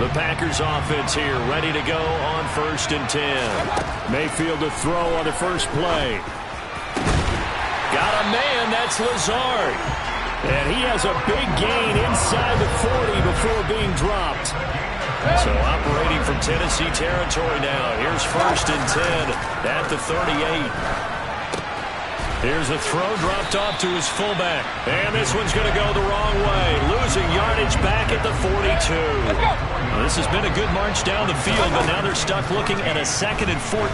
The Packers offense here, ready to go on 1st and 10. Mayfield to throw on the first play. Got a man, that's Lazard. And he has a big gain inside the 40 before being dropped. So operating from Tennessee territory now. Here's 1st and 10 at the 38. Here's a throw dropped off to his fullback. And this one's going to go the wrong way. Losing yardage back at the 42. Well, this has been a good march down the field, but now they're stuck looking at a 2nd and 14.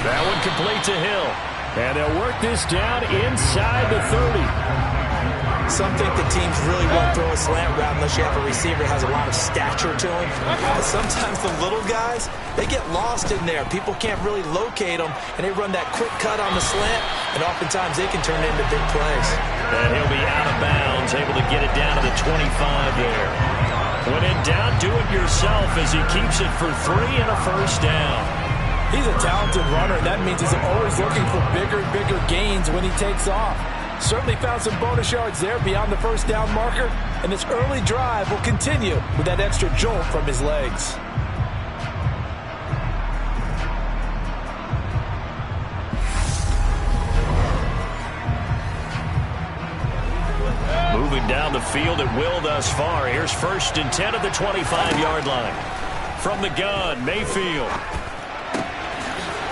That one complete to Hill. And they'll work this down inside the 30. Some think the teams really won't throw a slant route unless you have a receiver that has a lot of stature to him. But sometimes the little guys, they get lost in there. People can't really locate them, and they run that quick cut on the slant, and oftentimes they can turn into big plays. And he'll be out of bounds, able to get it down to the 25 there. When in doubt, do it yourself as he keeps it for 3 and a first down. He's a talented runner, and that means he's always looking for bigger and bigger gains when he takes off. Certainly found some bonus yards there beyond the first down marker, and this early drive will continue with that extra jolt from his legs. Moving down the field at will thus far. Here's 1st and 10 at the 25-yard line. From the gun, Mayfield.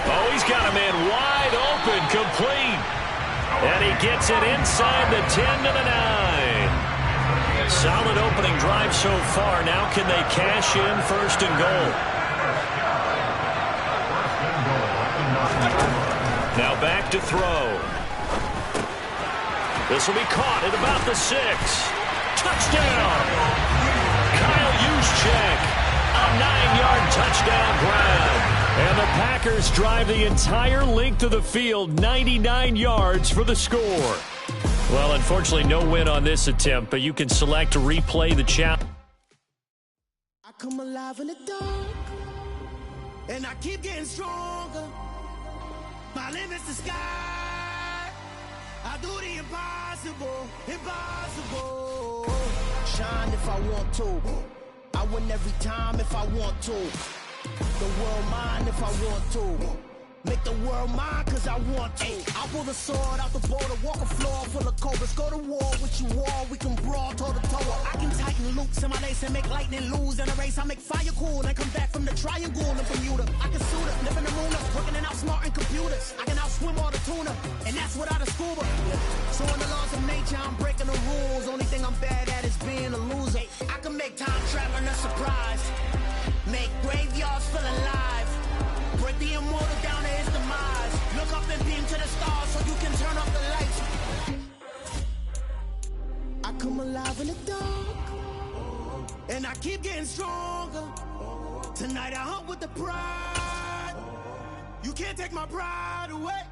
Oh, he's got a man wide open, complete. And he gets it inside the 10 to the 9. Solid opening drive so far. Now can they cash in 1st and goal? Now back to throw. This will be caught at about the 6. Touchdown! Kyle Juszczyk, a 9-yard touchdown grab. And the Packers drive the entire length of the field, 99 yards for the score. Well, unfortunately, no win on this attempt, but you can select to replay the challenge. I come alive in the dark, and I keep getting stronger. My limit's the sky. I do the impossible, impossible. Shine if I want to. I win every time if I want to. The world mine if I want to. Make the world mine cause I want to. I'll pull the sword out the border, walk a floor full of cobras. Go to war with you all, we can brawl toe to toe. I can tighten loops in my lace and make lightning lose in a race. I make fire cool and come back from the triangle in Bermuda. I can suit up, live in the moon up, working and outsmarting computers. I can outswim all the tuna, and that's without a scuba. So in the laws of nature, I'm breaking the rules. Only thing I'm bad at is being a loser. I can make time traveling a surprise. Make graveyards feel alive. Break the immortal down to his demise. Look up and beam to the stars so you can turn off the lights. I come alive in the dark, and I keep getting stronger. Tonight I hunt with the pride. You can't take my pride away.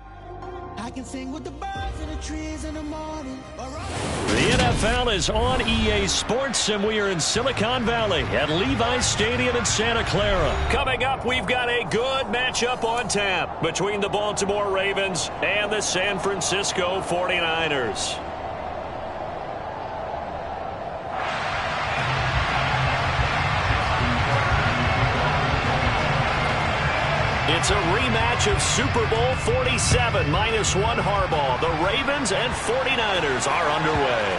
I can sing with the birds and the trees in the morning. The NFL is on EA Sports, and we are in Silicon Valley at Levi's Stadium in Santa Clara. Coming up, we've got a good matchup on tap between the Baltimore Ravens and the San Francisco 49ers. It's a rematch of Super Bowl 47 -1 Harbaugh. The Ravens and 49ers are underway.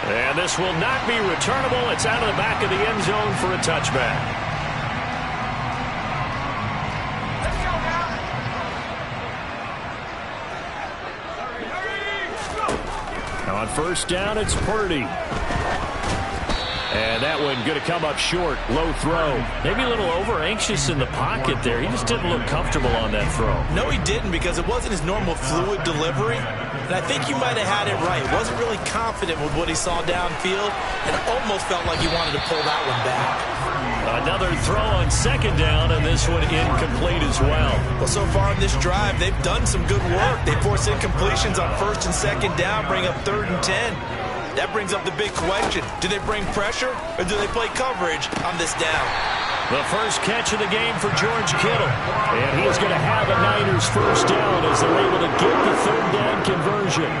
And this will not be returnable. It's out of the back of the end zone for a touchback. Now on 1st down, it's Purdy. And that one going to come up short. Low throw. Maybe a little over-anxious in the pocket there. He just didn't look comfortable on that throw. No, he didn't, because it wasn't his normal fluid delivery. And I think you might have had it right. He wasn't really confident with what he saw downfield, and it almost felt like he wanted to pull that one back. Another throw on 2nd down, and this one incomplete as well. Well, so far in this drive, they've done some good work. They force incompletions on 1st and 2nd down, bring up 3rd and 10. That brings up the big question. Do they bring pressure, or do they play coverage on this down? The first catch of the game for George Kittle. And he is going to have a Niners first down as they're able to get the 3rd down conversion.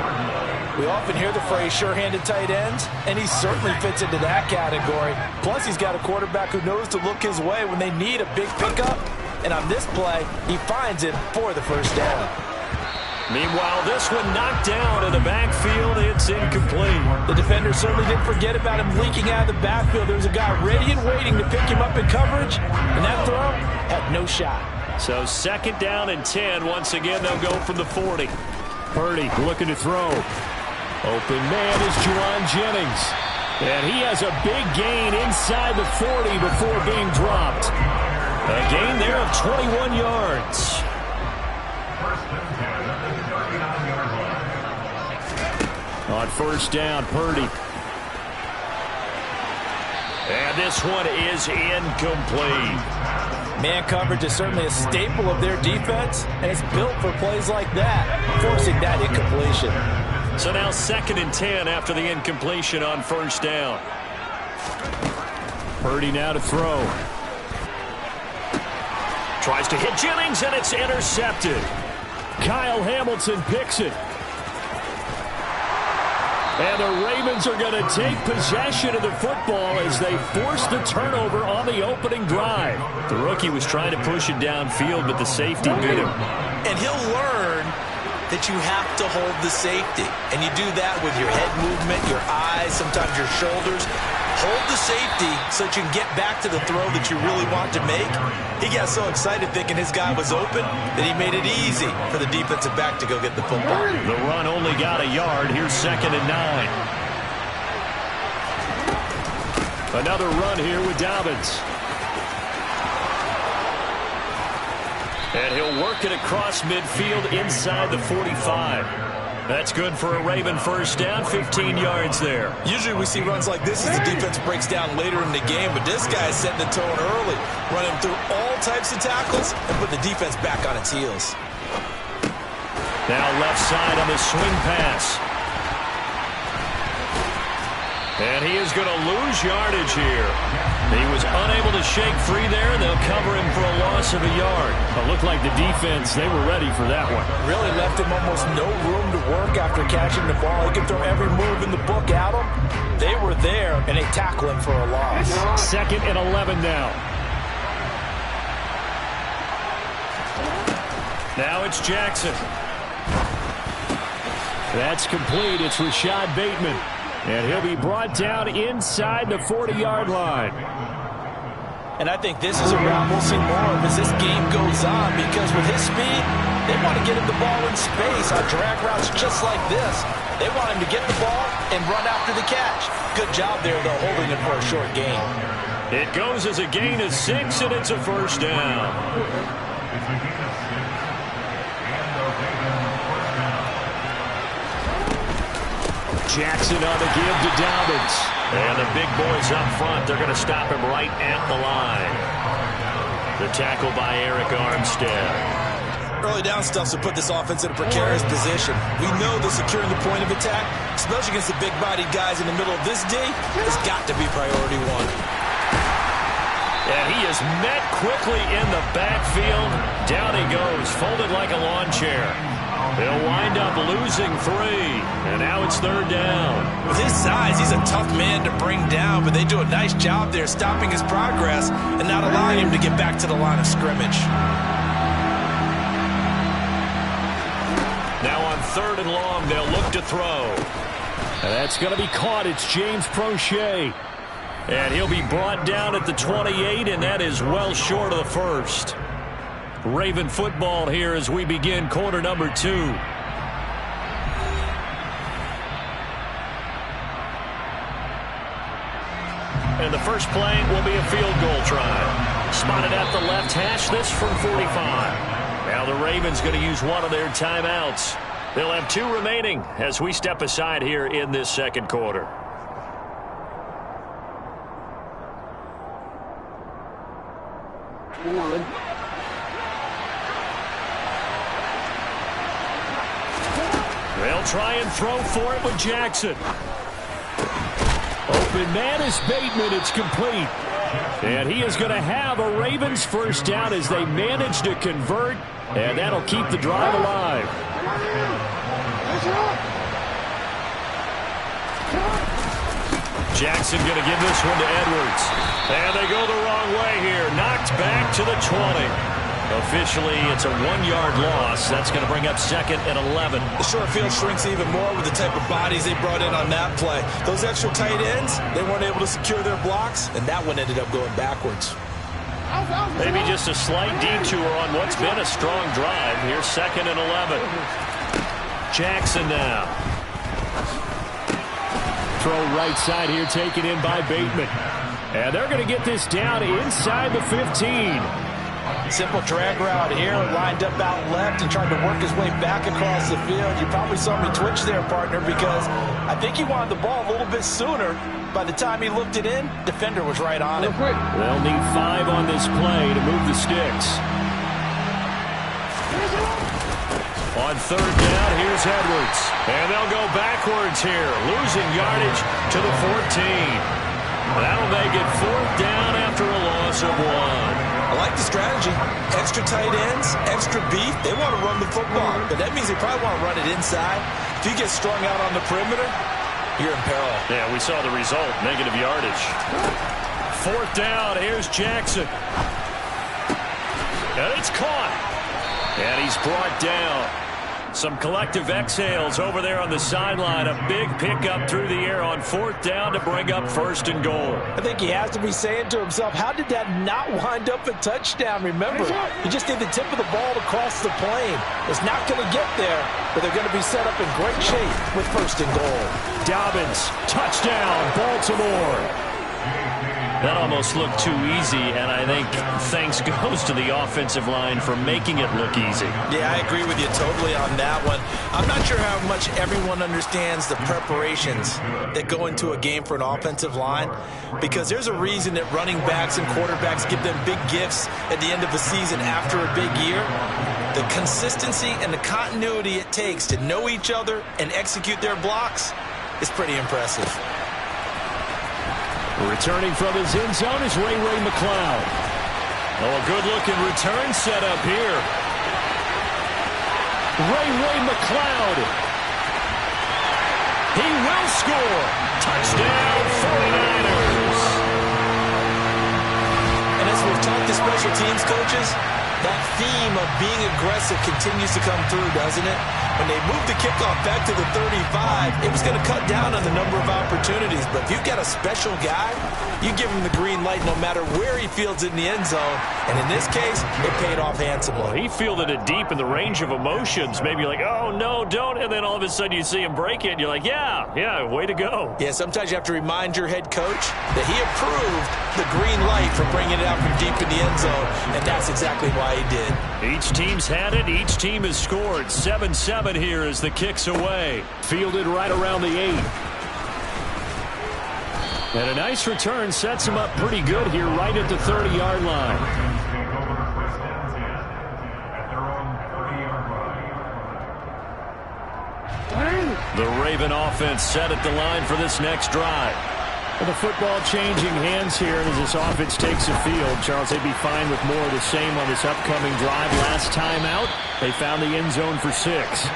We often hear the phrase sure-handed tight ends, and he certainly fits into that category. Plus, he's got a quarterback who knows to look his way when they need a big pickup. And on this play, he finds it for the first down. Meanwhile, this one knocked down in the backfield. It's incomplete. The defender certainly didn't forget about him leaking out of the backfield. There was a guy ready and waiting to pick him up in coverage, and that throw had no shot. So 2nd down and 10. Once again, they'll go from the 40. Purdy looking to throw. Open man is Juwan Jennings. And he has a big gain inside the 40 before being dropped. A gain there of 21 yards. On 1st down, Purdy. And this one is incomplete. Man coverage is certainly a staple of their defense, and it's built for plays like that, forcing that incompletion. So now 2nd and 10 after the incompletion on 1st down. Purdy now to throw. Tries to hit Jennings, and it's intercepted. Kyle Hamilton picks it. And the Ravens are going to take possession of the football as they force the turnover on the opening drive. The rookie was trying to push it downfield, but the safety beat him. And he'll learn that you have to hold the safety. And you do that with your head movement, your eyes, sometimes your shoulders. Hold the safety so that you can get back to the throw that you really want to make. He got so excited thinking his guy was open that he made it easy for the defensive back to go get the football. The run only got a yard. Here's 2nd and 9. Another run here with Dobbins. And he'll work it across midfield inside the 45. That's good for a Raven 1st down, 15 yards there. Usually we see runs like this as the defense breaks down later in the game, but this guy is setting the tone early, running through all types of tackles and put the defense back on its heels. Now left side on the swing pass. And he is going to lose yardage here. He was unable to shake free there, and they'll cover him for a loss of a yard. It looked like the defense, they were ready for that one. Really left him almost no room to work after catching the ball. He could throw every move in the book at him. They were there, and they tackle him for a loss. 2nd and 11 now. Now it's Jackson. That's complete. It's Rashad Bateman. And he'll be brought down inside the 40-yard line. And I think this is a route we'll see more of as this game goes on, because with his speed, they want to get him the ball in space on drag routes just like this. They want him to get the ball and run after the catch. Good job there, though, holding him for a short gain. It goes as a gain of 6, and it's a 1st down. Jackson on the give to Dobbins. And the big boys up front, they're going to stop him right at the line. The tackle by Eric Armstead. Early down stuff to put this offense in a precarious position. We know that securing the point of attack, especially against the big-bodied guys in the middle of this day, has got to be priority 1. And he is met quickly in the backfield. Down he goes, folded like a lawn chair. They'll wind up losing 3, and now it's 3rd down. With his size, he's a tough man to bring down, but they do a nice job there stopping his progress and not allowing him to get back to the line of scrimmage. Now on 3rd and long, they'll look to throw. And that's going to be caught. It's James Prochet. And he'll be brought down at the 28, and that is well short of the first. Raven football here as we begin quarter number 2. And the first play will be a field goal try. Spotted at the left hash, this from 45. Now the Ravens going to use one of their timeouts. They'll have 2 remaining as we step aside here in this 2nd quarter. They'll try and throw for it with Jackson. Open man is Bateman. It's complete. And he is going to have a Ravens 1st down as they manage to convert. And that'll keep the drive alive. Jackson going to give this one to Edwards. And they go the wrong way here. Knocked back to the 20. Officially, it's a 1-yard loss. That's going to bring up 2nd and 11. The short field shrinks even more with the type of bodies they brought in on that play. Those extra tight ends, they weren't able to secure their blocks, and that one ended up going backwards. Maybe just a slight detour on what's been a strong drive. Here's 2nd and 11. Jackson now. Throw right side here, taken in by Bateman. And they're going to get this down inside the 15. Simple drag route here, lined up out left and tried to work his way back across the field. You probably saw me twitch there, partner, because I think he wanted the ball a little bit sooner. By the time he looked it in, defender was right on him. They'll need 5 on this play to move the sticks. On 3rd down, here's Edwards. And they'll go backwards here, losing yardage to the 14. That'll make it 4th down after a loss of 1. I like the strategy. Extra tight ends, extra beef. They want to run the football, but that means they probably want to run it inside. If you get strung out on the perimeter, you're in peril. Yeah, we saw the result, negative yardage. 4th down, here's Jackson. And it's caught. And he's brought down. Some collective exhales over there on the sideline. A big pickup through the air on 4th down to bring up 1st and goal. I think he has to be saying to himself, how did that not wind up a touchdown? Remember, he just did the tip of the ball to cross the plane. It's not going to get there, but they're going to be set up in great shape with 1st and goal. Dobbins, touchdown, Baltimore. That almost looked too easy, and I think thanks goes to the offensive line for making it look easy. Yeah, I agree with you totally on that one. I'm not sure how much everyone understands the preparations that go into a game for an offensive line, because there's a reason that running backs and quarterbacks give them big gifts at the end of the season after a big year. The consistency and the continuity it takes to know each other and execute their blocks is pretty impressive. Returning from his end zone is Ray McCloud. Oh, a good-looking return set up here. Ray McCloud. He will score. Touchdown, 49ers. And as we've talked to special teams coaches, that theme of being aggressive continues to come through, doesn't it? When they moved the kickoff back to the 35, it was going to cut down on the number of opportunities. But if you've got a special guy, you give him the green light no matter where he fields it in the end zone. And in this case, it paid off handsomely. Well, he fielded it deep in the range of emotions. Maybe you're like, oh, no, don't. And then all of a sudden you see him break it, and you're like, yeah, way to go. Yeah, sometimes you have to remind your head coach that he approved the green light for bringing it out from deep in the end zone, and that's exactly why he did. Each team's had it. Each team has scored. 7-7 here as the kick's away. Fielded right around the 8. And a nice return sets him up pretty good here right at the 30-yard line. The Raven offense set at the line for this next drive. Well, the football changing hands here as this offense takes the field. Charles, they'd be fine with more of the same on this upcoming drive. Last time out, they found the end zone for 6.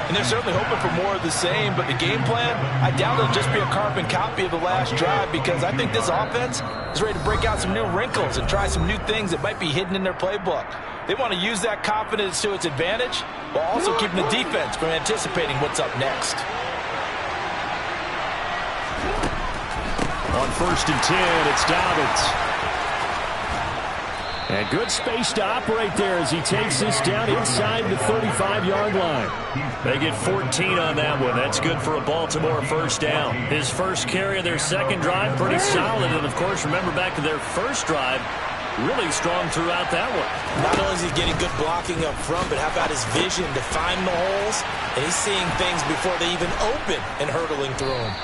And they're certainly hoping for more of the same, but the game plan, I doubt it'll just be a carbon copy of the last drive, because I think this offense is ready to break out some new wrinkles and try some new things that might be hidden in their playbook. They want to use that confidence to its advantage while also keeping the defense from anticipating what's up next. On 1st and 10, it's Dobbins. And good space to operate there as he takes this down inside the 35-yard line. They get 14 on that one. That's good for a Baltimore 1st down. His first carry of their second drive, pretty solid. And, of course, remember back to their first drive, really strong throughout that one. Not only is he getting good blocking up front, but how about his vision to find the holes? And he's seeing things before they even open and hurtling through them.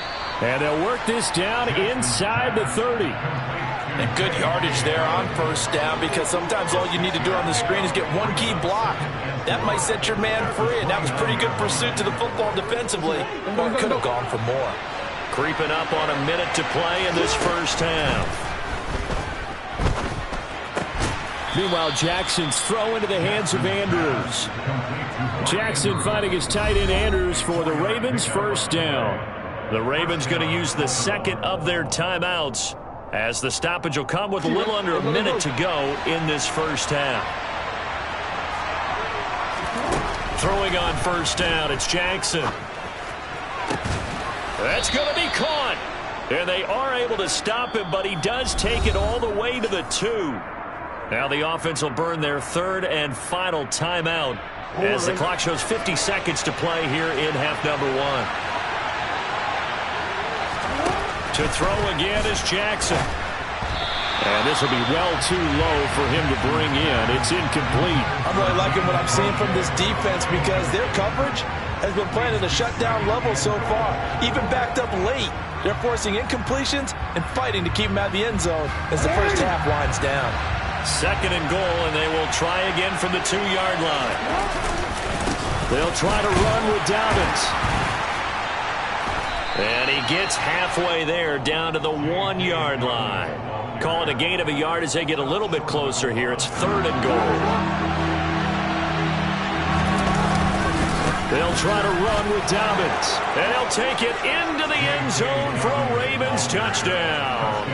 And they'll work this down inside the 30. And good yardage there on 1st down, because sometimes all you need to do on the screen is get one key block. That might set your man free, and that was pretty good pursuit to the football defensively, or it could have gone for more. Creeping up on a minute to play in this first half. Meanwhile, Jackson's throw into the hands of Andrews. Jackson finding his tight end Andrews for the Ravens 1st down. The Ravens going to use the second of their timeouts as the stoppage will come with a little under a minute to go in this first half. Throwing on first down, it's Jackson. That's going to be caught. And they are able to stop him, but he does take it all the way to the 2. Now the offense will burn their third and final timeout as the clock shows 50 seconds to play here in half number 1. To throw again is Jackson. And this will be well too low for him to bring in. It's incomplete. I'm really liking what I'm seeing from this defense because their coverage has been playing at a shutdown level so far. Even backed up late, they're forcing incompletions and fighting to keep them out of the end zone as the first half winds down. Second and goal, and they will try again from the 2-yard line. They'll try to run with Dobbins. And he gets halfway there down to the 1-yard line. Call it a gain of a yard as they get a little bit closer here. It's third and goal. They'll try to run with Dobbins. And he'll take it into the end zone for a Ravens touchdown.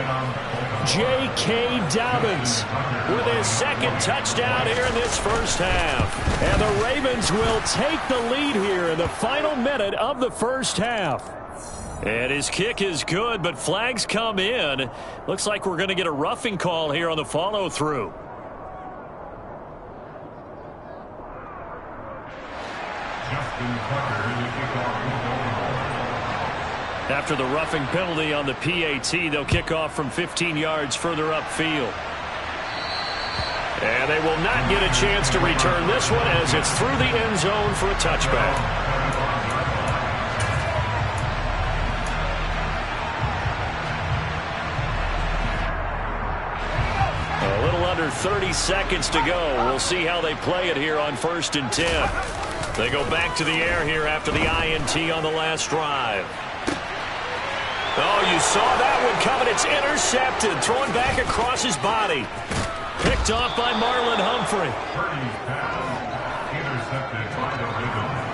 J.K. Dobbins with his second touchdown here in this first half. And the Ravens will take the lead here in the final minute of the first half. And his kick is good, but flags come in. Looks like we're going to get a roughing call here on the follow-through. After the roughing penalty on the PAT, they'll kick off from 15 yards further upfield. And they will not get a chance to return this one as it's through the end zone for a touchback. A little under 30 seconds to go. We'll see how they play it here on 1st and 10. They go back to the air here after the INT on the last drive. Oh, you saw that one coming. It's intercepted. Thrown back across his body. Picked off by Marlon Humphrey.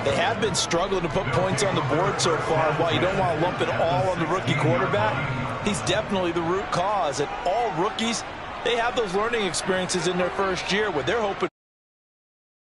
They have been struggling to put points on the board so far. While you don't want to lump it all on the rookie quarterback, he's definitely the root cause. And all rookies, they have those learning experiences in their first year where they're hoping